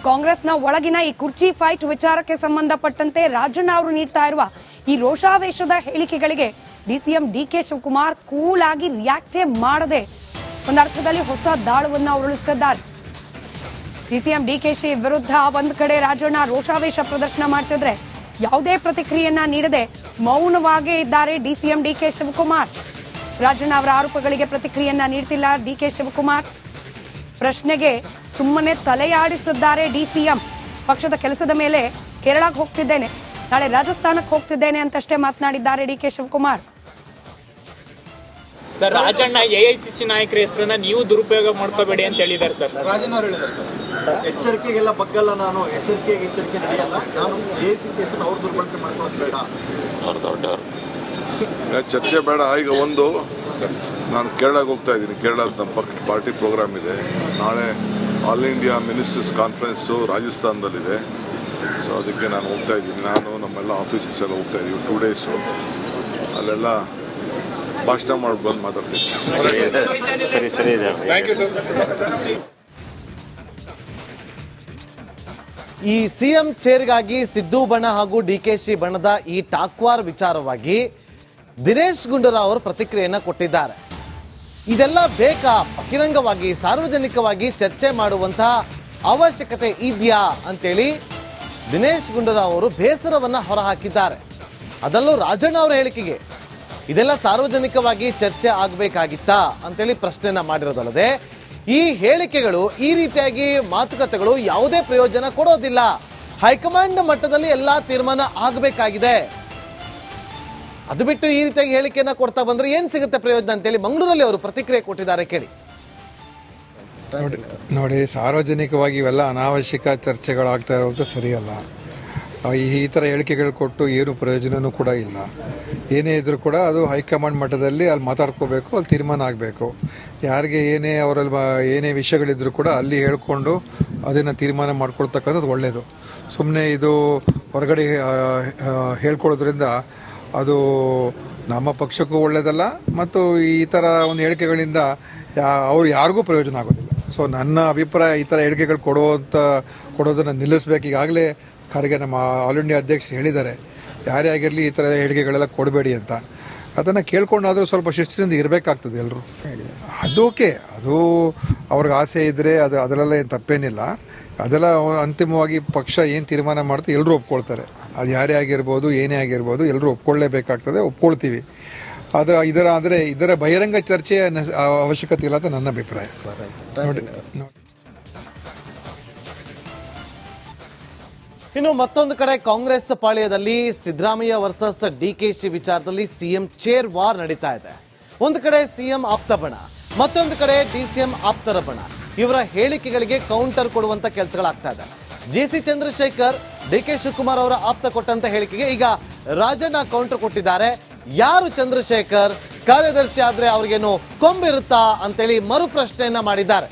ಕಾಂಗ್ರೆಸ್ನ ಒಳಗಿನ ಈ ಕುರ್ಚಿ ಫೈಟ್ ವಿಚಾರಕ್ಕೆ ಸಂಬಂಧಪಟ್ಟಂತೆ ರಾಜಣ್ಣ ಅವರು ನೀಡ್ತಾ ಇರುವ ಈ ರೋಷಾವೇಶದ ಹೇಳಿಕೆಗಳಿಗೆ ಡಿಸಿಎಂ ಡಿಕೆ ಶಿವಕುಮಾರ್ ಕೂಲ್ ಆಗಿ ರಿಯಾಕ್ಟೇ ಮಾಡದೆ ಒಂದರ್ಥದಲ್ಲಿ ಹೊಸ ದಾಳವನ್ನ ಉರುಳಿಸಿದ್ದಾರೆ. ಡಿಸಿಎಂ ಡಿಕೆಶಿ ವಿರುದ್ಧ ಒಂದ್ ಕಡೆ ರಾಜಣ್ಣ ರೋಷಾವೇಶ ಪ್ರದರ್ಶನ ಮಾಡ್ತಿದ್ರೆ ಯಾವುದೇ ಪ್ರತಿಕ್ರಿಯೆಯನ್ನ ನೀಡದೆ ಮೌನವಾಗೇ ಇದ್ದಾರೆ ಡಿಸಿಎಂ ಡಿಕೆ ಶಿವಕುಮಾರ್. ರಾಜಣ್ಣ ಅವರ ಆರೋಪಗಳಿಗೆ ಪ್ರತಿಕ್ರಿಯೆಯನ್ನ ನೀಡ್ತಿಲ್ಲ ಡಿಕೆ ಶಿವಕುಮಾರ್. ಪ್ರಶ್ನೆಗೆ ಸುಮ್ಮನೆ ತಲೆಯಾಡಿಸಿದ್ದಾರೆ ಡಿಸಿಎಂ. ಪಕ್ಷದ ಕೆಲಸದ ಮೇಲೆ ಕೇರಳಕ್ಕೆ ಹೋಗ್ತಿದ್ದೇನೆ, ನಾಳೆ ರಾಜಸ್ಥಾನಕ್ಕೆ ಹೋಗ್ತಿದ್ದೇನೆ ಅಂತಷ್ಟೇ ಮಾತನಾಡಿದ್ದಾರೆ D K Shivakumar. Sir, Rajanna AICC ನಾಯಕರ ಹೆಸರನ್ನ ನೀವು ದುರುಪಯೋಗ ಮಾಡ್ಕೋಬೇಡಿ ಅಂತ ಹೇಳಿದ್ದಾರೆ ಸರ್. ರಾಜಣ್ಣ ಅವರು ಹೇಳಿದ್ದಾರೆ ಸರ್, ಎಚ್ಚರಿಕೆಗೆಲ್ಲ ಬಗ್ಗಲ್ಲ, ನಾನು ಎಚ್ಚರಿಕೆ ನಡೆಯಲ್ಲ, ನಾನು ಎಐಸಿಸಿ ಹೆಸರನ್ನ ಅವ್ರು ದುರ್ಬಳಕೆ ಮಾಡ್ಕೊಳ್ಳೋದು ಬೇಡ, ಚರ್ಚೆ ಬೇಡ. ಈಗ ಒಂದು, ನಾನು ಕೇರಳಕ್ಕೆ ಹೋಗ್ತಾ ಇದ್ದೀನಿ. ಕೇರಳದ ನಮ್ಮ ಪಾರ್ಟಿ ಪ್ರೋಗ್ರಾಮ್ ಇದೆ. ನಾಳೆ ಆಲ್ ಇಂಡಿಯಾ ಮಿನಿಸ್ಟರ್ಸ್ ಕಾನ್ಫರೆನ್ಸು ರಾಜಸ್ಥಾನದಲ್ಲಿದೆ. ಸೊ ಅದಕ್ಕೆ ನಾನು ಹೋಗ್ತಾ ಇದ್ದೀನಿ. ನಾನು ನಮ್ಮೆಲ್ಲ ಆಫೀಸಸ್ ಎಲ್ಲ ಹೋಗ್ತಾ ಇದ್ದೀವಿ 2 ಡೇಸು. ಅಲ್ಲೆಲ್ಲ ಭಾಷಣ ಮಾಡಿ ಬಂದು ಮಾತಾಡ್ತೀನಿ. ಈ ಸಿಎಂ ಚೇರ್ಗಾಗಿ ಸಿದ್ದು ಬಣ ಹಾಗೂ ಡಿಕೆಶಿ ಬಣದ ಈ ಟಾಕ್ವಾರ್ ವಿಚಾರವಾಗಿ ದಿನೇಶ್ ಗುಂಡೂರಾವ್ ಅವರು ಪ್ರತಿಕ್ರಿಯೆಯನ್ನ ಕೊಟ್ಟಿದ್ದಾರೆ. ಇದೆಲ್ಲ ಬೇಕಾ? ಬಹಿರಂಗವಾಗಿ ಸಾರ್ವಜನಿಕವಾಗಿ ಚರ್ಚೆ ಮಾಡುವಂತಹ ಅವಶ್ಯಕತೆ ಇದೆಯಾ ಅಂತೇಳಿ ದಿನೇಶ್ ಗುಂಡೂರಾವ್ ಅವರು ಬೇಸರವನ್ನ ಹೊರಹಾಕಿದ್ದಾರೆ. ಅದರಲ್ಲೂ ರಾಜಣ್ಣ ಅವರ ಹೇಳಿಕೆಗೆ ಇದೆಲ್ಲ ಸಾರ್ವಜನಿಕವಾಗಿ ಚರ್ಚೆ ಆಗಬೇಕಾಗಿತ್ತಾ ಅಂತೇಳಿ ಪ್ರಶ್ನೆಯನ್ನ ಮಾಡಿರೋದಲ್ಲದೆ, ಈ ಹೇಳಿಕೆಗಳು, ಈ ರೀತಿಯಾಗಿ ಮಾತುಕತೆಗಳು ಯಾವುದೇ ಪ್ರಯೋಜನ ಕೊಡೋದಿಲ್ಲ. ಹೈಕಮಾಂಡ್ ಮಟ್ಟದಲ್ಲಿ ಎಲ್ಲಾ ತೀರ್ಮಾನ ಆಗಬೇಕಾಗಿದೆ. ಅದು ಬಿಟ್ಟು ಈ ರೀತಿಯಾಗಿ ಹೇಳಿಕೆಯನ್ನ ಕೊಡ್ತಾ ಬಂದ್ರೆ ಏನ್ ಸಿಗುತ್ತೆ ಪ್ರಯೋಜನ ಅಂತೇಳಿ ಮಂಗಳೂರಲ್ಲಿ ಅವರು ಪ್ರತಿಕ್ರಿಯೆ ಕೊಟ್ಟಿದ್ದಾರೆ. ಕೇಳಿ. ನೋಡಿ, ಸಾರ್ವಜನಿಕವಾಗಿ ಇವೆಲ್ಲ ಅನಾವಶ್ಯಕ ಚರ್ಚೆಗಳಾಗ್ತಾ ಇರೋದು ಸರಿಯಲ್ಲ. ಈ ಥರ ಹೇಳಿಕೆಗಳು ಕೊಟ್ಟು ಏನು ಪ್ರಯೋಜನವೂ ಕೂಡ ಇಲ್ಲ. ಏನೇ ಇದ್ರೂ ಕೂಡ ಅದು ಹೈಕಮಾಂಡ್ ಮಟ್ಟದಲ್ಲಿ ಅಲ್ಲಿ ಮಾತಾಡ್ಕೋಬೇಕು, ಅಲ್ಲಿ ತೀರ್ಮಾನ ಆಗಬೇಕು. ಯಾರಿಗೆ ಏನೇ ಅವರಲ್ಲಿ ಏನೇ ವಿಷಯಗಳಿದ್ರೂ ಕೂಡ ಅಲ್ಲಿ ಹೇಳ್ಕೊಂಡು ಅದನ್ನು ತೀರ್ಮಾನ ಮಾಡ್ಕೊಳ್ತಕ್ಕಂಥದ್ದು ಒಳ್ಳೆಯದು. ಸುಮ್ಮನೆ ಇದು ಹೊರಗಡೆ ಹೇಳ್ಕೊಳ್ಳೋದ್ರಿಂದ ಅದು ನಮ್ಮ ಪಕ್ಷಕ್ಕೂ ಒಳ್ಳೆಯದಲ್ಲ, ಮತ್ತು ಈ ಥರ ಒಂದು ಹೇಳಿಕೆಗಳಿಂದ ಅವ್ರು ಯಾರಿಗೂ ಪ್ರಯೋಜನ ಆಗೋದಿಲ್ಲ. ಸೊ ನನ್ನ ಅಭಿಪ್ರಾಯ, ಈ ಥರ ಹೇಳಿಕೆಗಳು ಕೊಡೋದನ್ನು ನಿಲ್ಲಿಸ್ಬೇಕು. ಈಗಾಗಲೇ ಖರ್ಗೆ ನಮ್ಮ ಆಲ್ ಇಂಡಿಯಾ ಅಧ್ಯಕ್ಷರು ಹೇಳಿದ್ದಾರೆ, ಯಾರೇ ಆಗಿರಲಿ ಈ ಥರ ಹೇಳಿಕೆಗಳೆಲ್ಲ ಕೊಡಬೇಡಿ ಅಂತ. ಅದನ್ನು ಕೇಳ್ಕೊಂಡಾದರೂ ಸ್ವಲ್ಪ ಶಿಸ್ತಿನಿಂದ ಇರಬೇಕಾಗ್ತದೆ ಎಲ್ಲರೂ. ಅದು ಓಕೆ, ಅದು ಅವ್ರಿಗೆ ಆಸೆ ಇದ್ದರೆ ಅದರಲ್ಲ ಏನು ತಪ್ಪೇನಿಲ್ಲ. ಅದೆಲ್ಲ ಅಂತಿಮವಾಗಿ ಪಕ್ಷ ಏನು ತೀರ್ಮಾನ ಮಾಡುತ್ತೆ ಎಲ್ಲರೂ ಒಪ್ಕೊಳ್ತಾರೆ. ಅದು ಯಾರೇ ಆಗಿರ್ಬೋದು, ಏನೇ ಆಗಿರ್ಬೋದು, ಎಲ್ಲರೂ ಒಪ್ಕೊಳ್ಳೇಬೇಕಾಗ್ತದೆ, ಒಪ್ಕೊಳ್ತೀವಿ. ಇದರ ಬಹಿರಂಗ ಚರ್ಚೆಯ ಅವಶ್ಯಕತೆ ಇಲ್ಲ ಅಂತ ನನ್ನ ಅಭಿಪ್ರಾಯ. ನೋಡಿ, ಇನ್ನು ಮತ್ತೊಂದು ಕಡೆ ಕಾಂಗ್ರೆಸ್ ಪಾಳ್ಯದಲ್ಲಿ ಸಿದ್ದರಾಮಯ್ಯ ವರ್ಸಸ್ ಡಿಕೆಶಿ ವಿಚಾರದಲ್ಲಿ ಸಿಎಂ ಚೇರ್ ವಾರ್ ನಡೀತಾ ಇದೆ. ಒಂದು ಕಡೆ ಸಿಎಂ ಆಪ್ತ ಬಣ, ಮತ್ತೊಂದು ಕಡೆ ಡಿಸಿಎಂ ಆಪ್ತರ ಬಣ. ಇವರ ಹೇಳಿಕೆಗಳಿಗೆ ಕೌಂಟರ್ ಕೊಡುವಂತ ಕೆಲಸಗಳಾಗ್ತಾ ಇದೆ. ಜಿಸಿ ಚಂದ್ರಶೇಖರ್ ಡಿಕೆ ಶಿವಕುಮಾರ್ ಅವರ ಆಪ್ತ ಕೊಟ್ಟಂತ ಹೇಳಿಕೆಗೆ ಈಗ ರಾಜಣ್ಣ ಕೌಂಟರ್ ಕೊಟ್ಟಿದ್ದಾರೆ. ಯಾರು ಚಂದ್ರಶೇಖರ್? ಕಾರ್ಯದರ್ಶಿ ಆದ್ರೆ ಅವ್ರಿಗೇನು ಕೊಂಬಿರುತ್ತಾ ಅಂತೇಳಿ ಮರು ಪ್ರಶ್ನೆಯನ್ನ ಮಾಡಿದ್ದಾರೆ.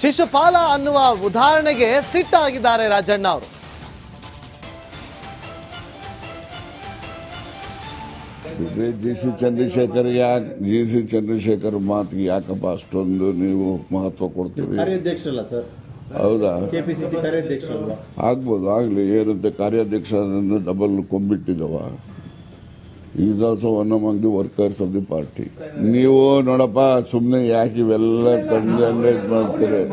ಶಿಶುಪಾಲ ಅನ್ನುವ ಉದಾಹರಣೆಗೆ ಸಿಟ್ಟಾಗಿದ್ದಾರೆ ರಾಜಣ್ಣ ಅವರು. ಜಿಸಿ ಚಂದ್ರಶೇಖರ್ ಮಾತಿಗೆ ಯಾಕಪ್ಪ ಅಷ್ಟೊಂದು ನೀವು ಮಹತ್ವ ಕೊಡ್ತೀರಿ? ಹೌದಾ, ಆಗ್ಬೋದು, ಆಗ್ಲಿ. ಏನಂತೆ ಕಾರ್ಯಾಧ್ಯಕ್ಷ ಡಬಲ್ ಕೊಂಬಿಟ್ಟಿದವ. Is also one among the workers of the party. ನೀವು ನೋಡಪ್ಪ, ಸುಮ್ಮನೆ ಯಾಕೆ ಇವೆಲ್ಲ ತಂದು ಮಾಡ್ತೀರಿ?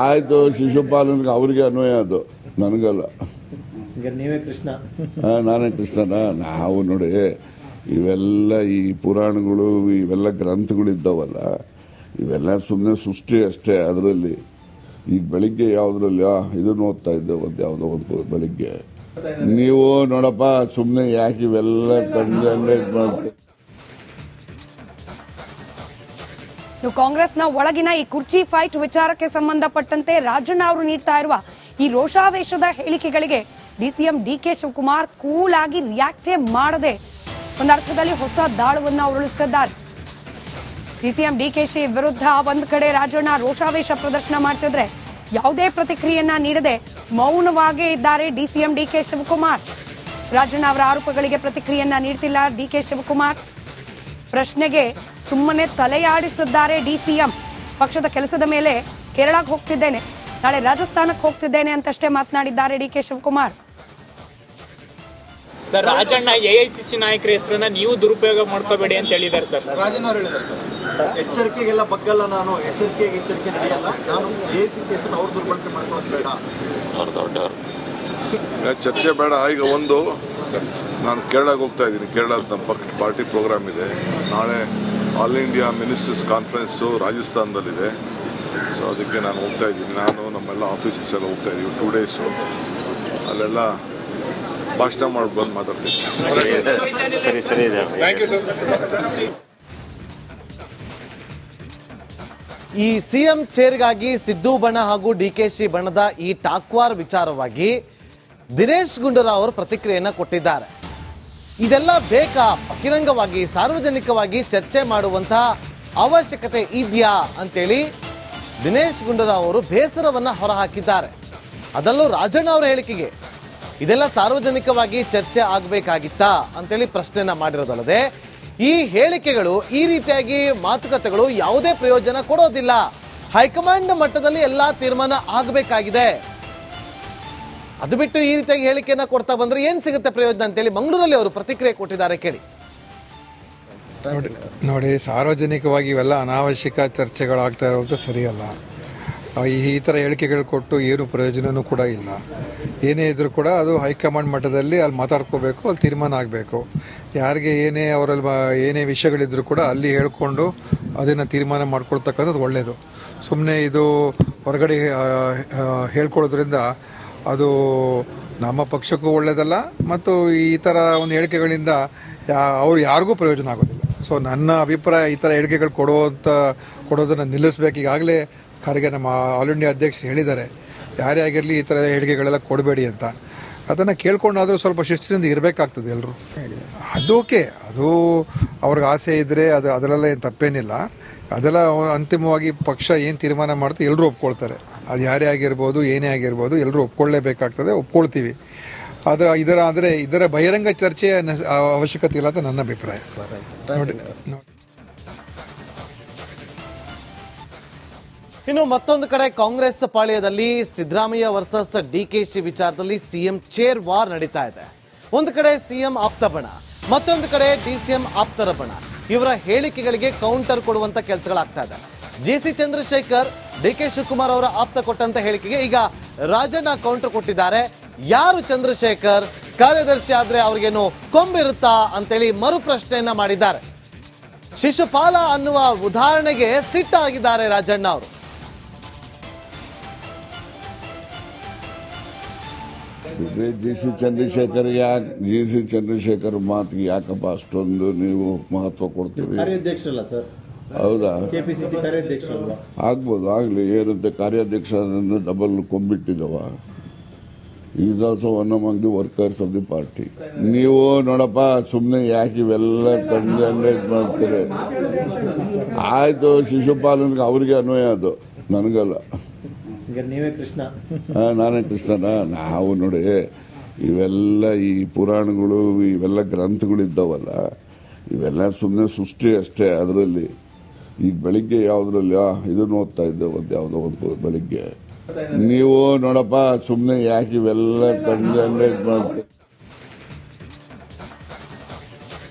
ಆಯ್ತು, ಶಿಶುಪಾಲನ್ಗೆ ಅವ್ರಿಗೆ ಅನ್ವಯ, ಅದು ನನಗಲ್ಲ. ನಾನೇ ಕೃಷ್ಣನ? ನಾವು ನೋಡಿ, ಇವೆಲ್ಲ ಈ ಪುರಾಣಗಳು, ಇವೆಲ್ಲ ಗ್ರಂಥಗಳಿದ್ದಾವಲ್ಲ, ಇವೆಲ್ಲ ಸುಮ್ಮನೆ ಸೃಷ್ಟಿ ಅಷ್ಟೇ. ಅದರಲ್ಲಿ ಈಗ ಬೆಳಿಗ್ಗೆ ಯಾವುದ್ರಲ್ಲಿ ಇದನ್ನು ಓದ್ತಾ ಇದ್ದೆ, ಯಾವುದೋ ಒಂದು ಬೆಳಿಗ್ಗೆ. ನೀವು ನೋಡಪ್ಪ, ಸುಮ್ಮನೆ ಯಾಕೆ ಇವೆಲ್ಲ ತಂದು ಮಾಡ್ತೀರಿ? ಕಾಂಗ್ರೆಸ್ನ ಒಳಗಿನ ಈ ಕುರ್ಚಿ ಫೈಟ್ ವಿಚಾರಕ್ಕೆ ಸಂಬಂಧಪಟ್ಟಂತೆ ರಾಜಣ್ಣ ಅವರು ನೀಡ್ತಾ ಇರುವ ಈ ರೋಷಾವೇಶದ ಹೇಳಿಕೆಗಳಿಗೆ ಡಿಸಿಎಂ ಡಿಕೆ ಶಿವಕುಮಾರ್ ಕೂಲ್ ಆಗಿ ರಿಯಾಕ್ಟೇ ಮಾಡದೆ ಒಂದರ್ಥದಲ್ಲಿ ಹೊಸ ದಾಳವನ್ನ ಉರುಳಿಸಿದ್ದಾರೆ. ಡಿಸಿಎಂ ಡಿಕೆಶಿ ವಿರುದ್ಧ ಒಂದ್ ಕಡೆ ರಾಜಣ್ಣ ರೋಷಾವೇಶ ಪ್ರದರ್ಶನ ಮಾಡ್ತಿದ್ರೆ ಯಾವುದೇ ಪ್ರತಿಕ್ರಿಯೆಯನ್ನ ನೀಡದೆ ಮೌನವಾಗೇ ಇದ್ದಾರೆ ಡಿಸಿಎಂ ಡಿಕೆ ಶಿವಕುಮಾರ್. ರಾಜಣ್ಣ ಅವರ ಆರೋಪಗಳಿಗೆ ಪ್ರತಿಕ್ರಿಯೆಯನ್ನ ನೀಡ್ತಿಲ್ಲ ಡಿಕೆ ಶಿವಕುಮಾರ್. ಪ್ರಶ್ನೆಗೆ ಸುಮ್ಮನೆ ತಲೆಯಾಡಿಸಿದ್ದಾರೆ ಡಿಸಿಎಂ. ಪಕ್ಷದ ಕೆಲಸದ ಮೇಲೆ ಕೇರಳಕ್ಕೆ ಹೋಗ್ತಿದ್ದೇನೆ, ನಾಳೆ ರಾಜಸ್ಥಾನಕ್ಕೆ ಹೋಗ್ತಿದ್ದೇನೆ ಅಂತಷ್ಟೇ ಮಾತನಾಡಿದ್ದಾರೆ D K Shivakumar. Sir, Rajanna AICC ನಾಯಕರ ಹೆಸರನ್ನ ನೀವು ದುರುಪಯೋಗ ಮಾಡ್ಕೋಬೇಡಿ ಅಂತ ಹೇಳಿದ್ದಾರೆ ಸರ್. ರಾಜಣ್ಣ ಅವರು ಹೇಳಿದ್ದಾರೆ ಸರ್, ಎಚ್ಚರಿಕೆಗೆಲ್ಲ ಬಗ್ಗಲ್ಲ ನಾನು, ಎಚ್ಚರಿಕೆ ನಡೆಯಲ್ಲ, ನಾನು ಎಐಸಿಸಿ ಹೆಸರನ್ನು ಅವ್ರು ದುರ್ಬಳಕೆ ಮಾಡ್ಕೊಳ್ಳೋದು ಬೇಡ. ಚರ್ಚೆ ಬೇಡ. ಈಗ ಒಂದು, ನಾನು ಕೇರಳಕ್ಕೆ ಹೋಗ್ತಾ ಇದ್ದೀನಿ. ಕೇರಳದ ನಮ್ಮ ಪಾರ್ಟಿ ಪ್ರೋಗ್ರಾಮ್ ಇದೆ. ನಾಳೆ ಆಲ್ ಇಂಡಿಯಾ ಮಿನಿಸ್ಟರ್ಸ್ ಕಾನ್ಫರೆನ್ಸು ರಾಜಸ್ಥಾನದಲ್ಲಿದೆ. ಸೊ ಅದಕ್ಕೆ ನಾನು ಹೋಗ್ತಾ ಇದ್ದೀನಿ. ನಾನು ನಮ್ಮೆಲ್ಲ ಆಫೀಸಸ್ ಎಲ್ಲ ಹೋಗ್ತಾ ಇದ್ದೀವಿ 2 ಡೇಸು. ಅಲ್ಲೆಲ್ಲ ಭಾಷಣ ಮಾಡಿ ಬಂದು ಮಾತಾಡ್ತೀನಿ. ಈ ಸಿಎಂ ಚೇರ್ಗಾಗಿ ಸಿದ್ದು ಬಣ ಹಾಗೂ ಡಿಕೆಶಿ ಬಣದ ಈ ಟಾಕ್ವಾರ್ ವಿಚಾರವಾಗಿ ದಿನೇಶ್ ಗುಂಡೂರಾವ್ ಅವರು ಪ್ರತಿಕ್ರಿಯೆಯನ್ನ ಕೊಟ್ಟಿದ್ದಾರೆ. ಇದೆಲ್ಲ ಬೇಕಾ? ಬಹಿರಂಗವಾಗಿ ಸಾರ್ವಜನಿಕವಾಗಿ ಚರ್ಚೆ ಮಾಡುವಂತಹ ಅವಶ್ಯಕತೆ ಇದೆಯಾ ಅಂತೇಳಿ ದಿನೇಶ್ ಗುಂಡೂರಾವ್ ಅವರು ಬೇಸರವನ್ನ ಹೊರಹಾಕಿದ್ದಾರೆ. ಅದರಲ್ಲೂ ರಾಜಣ್ಣ ಅವರ ಹೇಳಿಕೆಗೆ ಇದೆಲ್ಲ ಸಾರ್ವಜನಿಕವಾಗಿ ಚರ್ಚೆ ಆಗಬೇಕಾಗಿತ್ತಾ ಅಂತೇಳಿ ಪ್ರಶ್ನೆಯನ್ನ ಮಾಡಿರೋದಲ್ಲದೆ, ಈ ಹೇಳಿಕೆಗಳು, ಈ ರೀತಿಯಾಗಿ ಮಾತುಕತೆಗಳು ಯಾವುದೇ ಪ್ರಯೋಜನ ಕೊಡೋದಿಲ್ಲ. ಹೈಕಮಾಂಡ್ ಮಟ್ಟದಲ್ಲಿ ಎಲ್ಲಾ ತೀರ್ಮಾನ ಆಗಬೇಕಾಗಿದೆ. ಅದು ಬಿಟ್ಟು ಈ ರೀತಿಯಾಗಿ ಹೇಳಿಕೆಯನ್ನ ಕೊಡ್ತಾ ಬಂದ್ರೆ ಏನ್ ಸಿಗುತ್ತೆ ಪ್ರಯೋಜನ ಅಂತೇಳಿ ಮಂಗಳೂರಲ್ಲಿ ಅವರು ಪ್ರತಿಕ್ರಿಯೆ ಕೊಟ್ಟಿದ್ದಾರೆ. ಕೇಳಿ. ನೋಡಿ, ಸಾರ್ವಜನಿಕವಾಗಿ ಇವೆಲ್ಲ ಅನಾವಶ್ಯಕ ಚರ್ಚೆಗಳಾಗ್ತಾ ಇರೋದು ಸರಿಯಲ್ಲ. ಈ ಥರ ಹೇಳಿಕೆಗಳು ಕೊಟ್ಟು ಏನು ಪ್ರಯೋಜನವೂ ಕೂಡ ಇಲ್ಲ. ಏನೇ ಇದ್ರೂ ಕೂಡ ಅದು ಹೈಕಮಾಂಡ್ ಮಟ್ಟದಲ್ಲಿ ಅಲ್ಲಿ ಮಾತಾಡ್ಕೋಬೇಕು, ಅಲ್ಲಿ ತೀರ್ಮಾನ ಆಗಬೇಕು. ಯಾರಿಗೆ ಏನೇ ಅವರಲ್ಲಿ ಏನೇ ವಿಷಯಗಳಿದ್ರೂ ಕೂಡ ಅಲ್ಲಿ ಹೇಳ್ಕೊಂಡು ಅದನ್ನು ತೀರ್ಮಾನ ಮಾಡ್ಕೊಳ್ತಕ್ಕಂಥದ್ದು ಒಳ್ಳೆಯದು. ಸುಮ್ಮನೆ ಇದು ಹೊರಗಡೆ ಹೇಳ್ಕೊಳ್ಳೋದ್ರಿಂದ ಅದು ನಮ್ಮ ಪಕ್ಷಕ್ಕೂ ಒಳ್ಳೆಯದಲ್ಲ, ಮತ್ತು ಈ ಥರ ಒಂದು ಹೇಳಿಕೆಗಳಿಂದ ಅವ್ರು ಯಾರಿಗೂ ಪ್ರಯೋಜನ ಆಗೋದಿಲ್ಲ. ಸೊ ನನ್ನ ಅಭಿಪ್ರಾಯ, ಈ ಥರ ಹೇಳಿಕೆಗಳು ಕೊಡೋದನ್ನು ನಿಲ್ಲಿಸ್ಬೇಕು. ಈಗಾಗಲೇ ಖರ್ಗೆ ನಮ್ಮ ಆಲ್ ಇಂಡಿಯಾ ಅಧ್ಯಕ್ಷರು ಹೇಳಿದ್ದಾರೆ, ಯಾರೇ ಆಗಿರಲಿ ಈ ಥರ ಹೇಳಿಕೆಗಳೆಲ್ಲ ಕೊಡಬೇಡಿ ಅಂತ. ಅದನ್ನು ಕೇಳ್ಕೊಂಡಾದರೂ ಸ್ವಲ್ಪ ಶಿಸ್ತಿನಿಂದ ಇರಬೇಕಾಗ್ತದೆ ಎಲ್ಲರೂ. ಅದೋಕೆ, ಅದು ಅವ್ರಿಗೆ ಆಸೆ ಇದ್ದರೆ ಅದರಲ್ಲ ಏನು ತಪ್ಪೇನಿಲ್ಲ. ಅದೆಲ್ಲ ಅಂತಿಮವಾಗಿ ಪಕ್ಷ ಏನು ತೀರ್ಮಾನ ಮಾಡುತ್ತೆ ಎಲ್ಲರೂ ಒಪ್ಕೊಳ್ತಾರೆ. ಅದು ಯಾರೇ ಆಗಿರ್ಬೋದು, ಏನೇ ಆಗಿರ್ಬೋದು, ಎಲ್ಲರೂ ಒಪ್ಕೊಳ್ಳೇಬೇಕಾಗ್ತದೆ, ಒಪ್ಕೊಳ್ತೀವಿ. ಇದರ ಬಹಿರಂಗ ಚರ್ಚೆಯ ಅವಶ್ಯಕತೆ ಇಲ್ಲ ಅಂತ ನನ್ನ ಅಭಿಪ್ರಾಯ. ನೋಡಿ, ಇನ್ನು ಮತ್ತೊಂದು ಕಡೆ ಕಾಂಗ್ರೆಸ್ ಪಾಳ್ಯದಲ್ಲಿ ಸಿದ್ದರಾಮಯ್ಯ ವರ್ಸಸ್ ಡಿಕೆಶಿ ವಿಚಾರದಲ್ಲಿ ಸಿಎಂ ಚೇರ್ ವಾರ್ ನಡೀತಾ ಇದೆ. ಒಂದು ಕಡೆ ಸಿಎಂ ಆಪ್ತ ಬಣ, ಮತ್ತೊಂದು ಕಡೆ ಡಿಸಿಎಂ ಆಪ್ತರ ಬಣ. ಇವರ ಹೇಳಿಕೆಗಳಿಗೆ ಕೌಂಟರ್ ಕೊಡುವಂತ ಕೆಲಸಗಳಾಗ್ತಾ ಇದೆ. ಜಿಸಿ ಚಂದ್ರಶೇಖರ್ ಡಿಕೆ ಶಿವಕುಮಾರ್ ಅವರ ಆಪ್ತ ಕೊಟ್ಟಂತ ಹೇಳಿಕೆಗೆ ಈಗ ರಾಜಣ್ಣ ಕೌಂಟರ್ ಕೊಟ್ಟಿದ್ದಾರೆ. ಯಾರು ಚಂದ್ರಶೇಖರ್? ಕಾರ್ಯದರ್ಶಿ ಆದ್ರೆ ಅವ್ರಿಗೇನು ಕೊಂಬಿರುತ್ತಾ ಅಂತೇಳಿ ಮರು ಪ್ರಶ್ನೆಯನ್ನ ಮಾಡಿದ್ದಾರೆ. ಶಿಶುಪಾಲ ಅನ್ನುವ ಉದಾಹರಣೆಗೆ ಸಿಟ್ಟಾಗಿದ್ದಾರೆ ರಾಜಣ್ಣ ಅವರು. ಜಿಸಿ ಚಂದ್ರಶೇಖರ್ ಮಾತಿಗೆ ಯಾಕಪ್ಪ ಅಷ್ಟೊಂದು ನೀವು ಮಹತ್ವ ಕೊಡ್ತೀವಿ? ಕಾರ್ಯಾಧ್ಯಕ್ಷರಲ್ಲ ಸರ್? ಹೌದಾ? ಕೆಪಿಸಿಸಿ ಕಾರ್ಯಾಧ್ಯಕ್ಷರಲ್ವಾ? ಆಗ್ಬೋದು, ಆಗ್ಲಿ. ಏನಂತೆ ಕಾರ್ಯಾಧ್ಯಕ್ಷರನ್ನು ಡಬಲ್ ಕೊಂಬಿಟ್ಟಿದವ. Is also one among the workers of the party. ನೀವು ನೋಡಪ್ಪ, ಸುಮ್ಮನೆ ಯಾಕೆ ಇವೆಲ್ಲ ಕಂಡೇಜ್ ಮಾಡ್ತೀರಿ? ಆಯ್ತು, ಶಿಶುಪಾಲನ್ಗೆ ಅವ್ರಿಗೆ ಅನ್ವಯ, ಅದು ನನಗಲ್ಲ. ನೀವೇ ಕೃಷ್ಣ? ನಾನೇ ಕೃಷ್ಣನ? ನಾವು ನೋಡಿ, ಇವೆಲ್ಲ ಈ ಪುರಾಣಗಳು, ಇವೆಲ್ಲ ಗ್ರಂಥಗಳಿದ್ದಾವಲ್ಲ, ಇವೆಲ್ಲ ಸುಮ್ಮನೆ ಸೃಷ್ಟಿ ಅಷ್ಟೇ. ಅದರಲ್ಲಿ ಈಗ ಬೆಳಿಗ್ಗೆ ಯಾವುದ್ರಲ್ಲಿ ಇದನ್ನು ಓದ್ತಾ ಇದ್ದೆ, ಯಾವುದೋ ಒಂದು ಬೆಳಿಗ್ಗೆ. ನೀವು ನೋಡಪ್ಪ, ಸುಮ್ಮನೆ ಯಾಕೆ ಇವೆಲ್ಲ ಕಂಡೇಜ್ ಮಾಡ್ತೀರಿ?